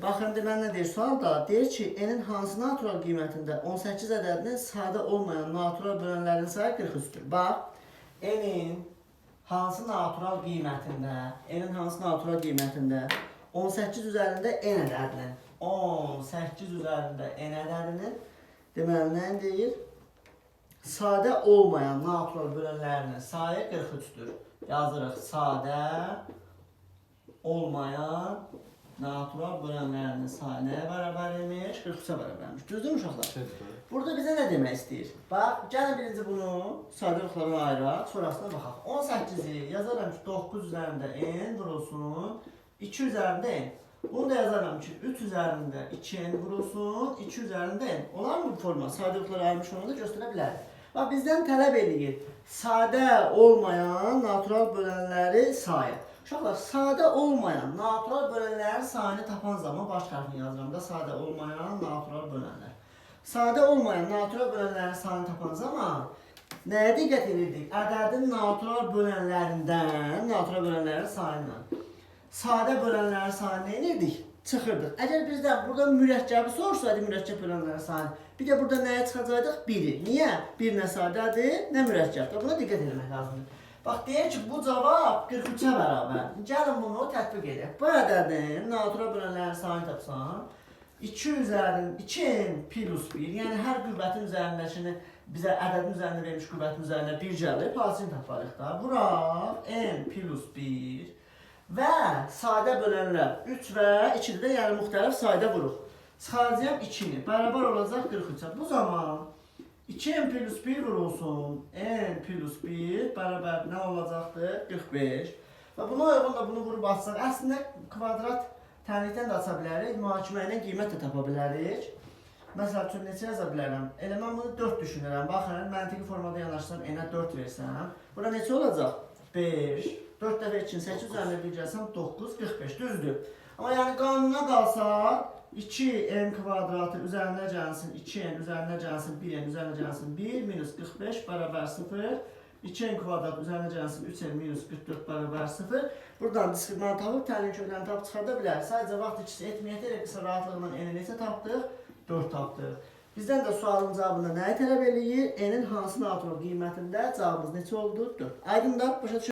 Baxın, deməli nə deyir sualda? Deyir ki, n-in hansı natural qiymətində 18 ədədinin sadə olmayan natural bölənlərin sayı 43-dür. Bax, n-in hansı natural qiymətində, n-in hansı natural qiymətində 18 üzərində n ədədinin, 18 üzərində n ədədinin, deməli nə deyir? Sadə olmayan natural bölənlərinin sayı 43-dür. Yazırıq, sadə olmayan natural bölənlərinin sayı nəyə bərabər imiş? 43-ə bərabərmiş. Düzdür mü uşaqlar? Burada bizə nə demək istəyir? Bax, gəlin birinci bunu sadəliklərə ayıraq, sonrasına baxaq. 18-i yazaram ki, 9 üzərində n vurulsun, 2 üzərində n. Bunu da yazaram ki, 3 üzərində 2n vurulsun, 2 üzərində n. Olar mı bu forma? Sadəliklərə ayırmış onu da göstərə bilərik. Bax, bizdən tələb edir sadə olmayan natural bölənləri sayı. Uşaqlar, sadə olmayan natural bölənlərin sayını tapan zaman baş hərfini yazıram da, sadə olmayan natural bölənlər. Sadə olmayan natural bölənlərin sayını tapan zaman nəyə diqqət edirdik? Ədədin natural bölənlərindən, natural bölənlərin sayından sadə bölənlərin sayını nə edirdik? Çıxırdıq. Əgər bizdən burada mürəkkəbi sorsaydı, mürəkkəb bölənlərin sayını, bir də burada nəyə çıxacaqdıq? 1-i. Niyə? 1 nə sadədir, nə mürəkkəbdir. Buna diqqət etmək lazımdır. Bax, deyir ki, bu cavab 43-ə bərabər. Gəlin bunu tətbiq edək. Bu ədədin natural bölənlərin sayını tapsan, 2n plus 1, yəni hər qüvvətin üzərindəkini bizə ədədin üzərində vermiş qüvvətin üzərində 1 gəlir, pasini taparıq da. Vuraq, n plus 1 və sadə bölənlər 3 və 2-də də, yəni müxtəlif sayda vuruq. Çıxaracağım 2-ni, bərabər olacaq 43-ə. Bu zaman 2n plus 1 vurulsun, n plus 1 bərabər nə olacaqdır? 45. Və buna uyğun da bunu vurub açsaq, əslində kvadrat tənlikdən də aça bilərik, mühakimə ilə qiymət də tapa bilərik. Məsəl üçün, neçə yaza bilərəm? Elə mən bunu 4 düşünürəm. Baxın, məntiqi formada yanaşsam, n-ə 4 versəm, bura neçə olacaq? 5. 4 dəfə 2-ni 8 üzərində bir gəlsəm, 9, 45, düzdür. Amma yəni qanuna qalsa, 2n kvadratı üzərinə gəlsin, 2n üzərinə gəlsin, 1n üzərinə gəlsin, 1 minus 45 bərabər 0. 2n kvadrat üzərinə gəlsin, 3n minus 44 bərabər 0. Buradan diskriminant tapıb, tənlik köklərini tapıb çıxarda bilərik. Sadəcə vaxt ikisi etməyək deyək, qısa rahatlıqla n-i neçə tapdıq? 4 tapdıq. Bizdən də sualın cavabında nəyi tələb eləyir? N-in hansı natural qiymətində cavabımız neçə oldu? 4. Aydın da başa düşün.